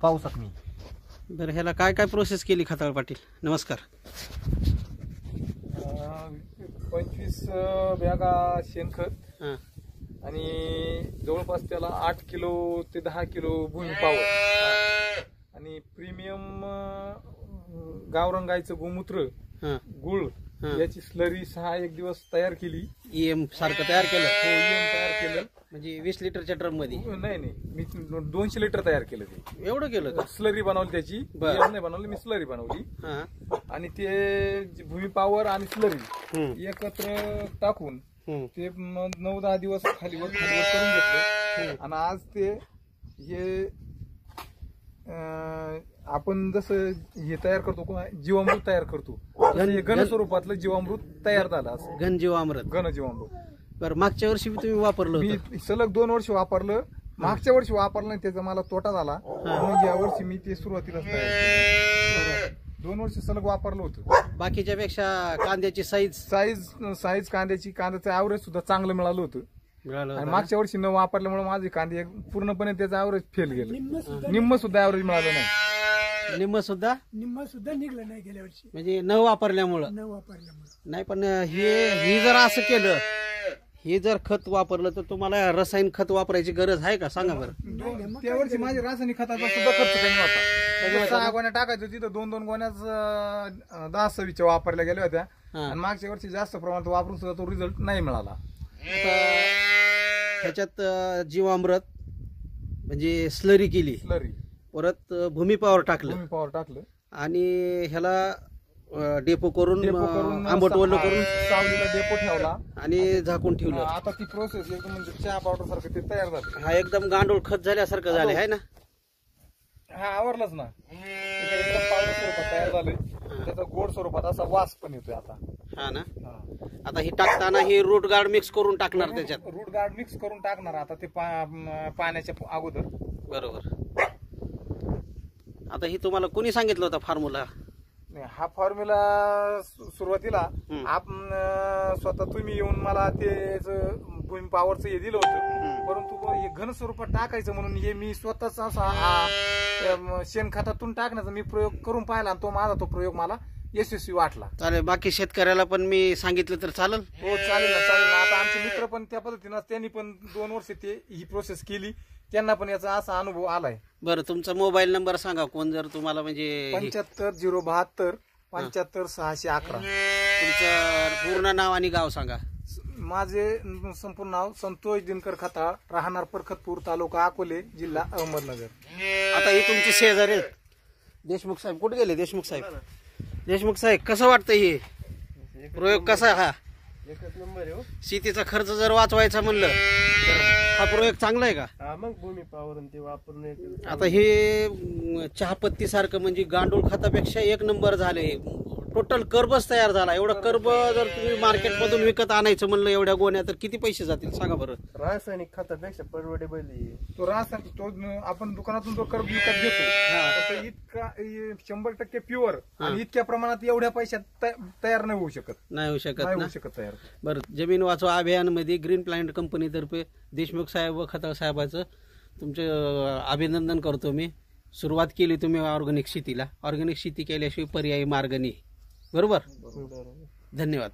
पावसात मी बरं, ह्याला काय काय प्रोसेस केली खताळ पाटील? नमस्कार. 25 बॅगा शेणखत हां आणि जवळपास त्याला 8 किलो ते 10 किलो भूमी पावर आणि प्रीमियम गावरान गाईचं गोमूत्र, हां गुळ याची स्लरी 1 दिवस तयार केली. EM सारखं तयार केलं? हो, EM तयार केलं. म्हणजे 20 लिटरच्या ड्रम मध्ये? नाही मी 200 लिटर तयार केलं. ते एवढं केलं का? स्लरी बनवली त्याची. EM नाही बनवली, मी स्लरी बनवली. हां. आणि ते भूमी पावर आणि स्लरी एकत्र टाकून ते 9-10 दिवस खालीवर करून घेतलं. आणि आज ते हे आपण जसं हे तयार करतो, जीवामृत तयार करतो, घन स्वरूपातलं जीवामृत तयार झालं. असं घन जीवामृत. बरं, मागच्या वर्षी तुम्ही वापरलं? मी सलग 2 वर्ष वापरलं. मागच्या वर्षी वापरलं नाही, त्याचा मला तोटा झाला. मग या वर्षी मी ते सुरुवातीलाच तयार केलं. 2 वर्ष सलग वापरलं होतं. बाकीच्या पेक्षा कांद्याची साईज कांद्याचं ऍव्हरेज सुद्धा चांगलं मिळालं होतं. आणि मागच्या वर्षी न वापरल्यामुळे माझे कांदे पूर्णपणे त्याचं ऍव्हरेज फेल गेलं. निम्म सुद्धा ऍव्हरेज मिळालं नाही. निम्म सुद्धा निघलं नाही गेल्या वर्षी, म्हणजे न वापरल्यामुळं. नाही, पण हे जर असं केलं, हे जर खत वापरलं तर तुम्हाला रसायन खत वापरायची गरज आहे का? सांगा बरं. त्या वर्षी माझ्या रासायनिक खताचा सुद्धा खर्च कमी होता. 6 गोण्या टाकायचं, तिथं 2-2 गोण्याच 10-26 वापरल्या गेल्या होत्या. आणि मागच्या वर्षी जास्त प्रमाणात वापरून सुद्धा तो रिझल्ट नाही मिळाला. ह्याच्यात जीवामृत म्हणजे स्लरी केली, परत भूमी पावर टाकलं आणि ह्याला डेपो करून आंबट ओलं करून सावलीला डेपो ठेवला आणि झाकून ठेवलं. आता ती प्रोसेस एकदम म्हणजे चहा पावडर सारखं ते तयार झालं. हा एकदम गांडूळ खत झाल्यासारखं झालं आहे ना? हा, आवरलाच ना. एकदम पावडर स्वरूपात तयार झालंय. त्याचा गोड स्वरूपात असा वास पण येतोय आता. हा ना. आता ही टाकताना ही रूट गार्ड मिक्स करून टाकणार त्याच्यात? रूट गार्ड मिक्स करून टाकणार आता ते पाण्याच्या अगोदर. बरोबर. आता ही तुम्हाला कोणी सांगितलं होता फॉर्म्युला? हा फॉर्म्युला सुरुवातीला आपण स्वतः तुम्ही येऊन मला ते भूमी पावरचं हे दिलं होतं. परंतु हे घन स्वरूपात टाकायचं म्हणून हे मी स्वतःच असा शेणखतातून टाकण्याचा मी प्रयोग करून पाहिला. आणि तो प्रयोग मला यशस्वी वाटला. चालेल. बाकी शेतकऱ्याला पण मी सांगितलं तर चालेल? हो, चालेल ना. आता आमचे मित्र पण त्या पद्धतीनं त्यांनी पण 2 वर्ष ही प्रोसेस केली. त्यांना पण याचा असा अनुभव आलाय. बरं, तुमचा मोबाईल नंबर सांगा. कोण जर तुम्हाला म्हणजे 75 072 75 611. तुमचं पूर्ण नाव आणि गाव सांगा. माझे संपूर्ण नाव संतोष दिनकर खताळ, राहणार परखतपूर, तालुका अकोले, जिल्हा अहमदनगर. आता हे तुमचे शेजारी आहेत देशमुख साहेब. कुठे गेले देशमुख साहेब? कसं वाटतं हे प्रयोग? कसा हा एकच नंबर आहे. शेतीचा खर्च जर वाचवायचा म्हणलं तर हा प्रयोग चांगला आहे का? मग भूमी पावर ते वापरून आता हे चहापत्ती सारखं म्हणजे गांडूळ खतापेक्षा 1 नंबर झाले. टोटल कर्बच तयार झाला. एवढं कर्ब जर तुम्ही मार्केटमधून विकत आणायचं म्हणलं एवढ्या गोण्या, तर किती पैसे जातील सांगा बरं? रासायनिक खतापेक्षा परवडेबल तो रासायनिक आपण दुकानातून तो कर्ब विकत घेतो, इतका 100% प्युअर आणि इतक्या प्रमाणात एवढ्या पैशात तयार नाही होऊ शकत तयार. बरं, जमीन वाचवा अभियानमध्ये ग्रीन प्लांट कंपनीतर्फे देशमुख साहेब व खताळ साहेबाचं तुमचे अभिनंदन करतो मी. सुरुवात केली तुम्ही ऑर्गॅनिक शेतीला. ऑर्गॅनिक शेती केल्याशिवाय पर्यायी मार्ग नाही. बरोबर. धन्यवाद.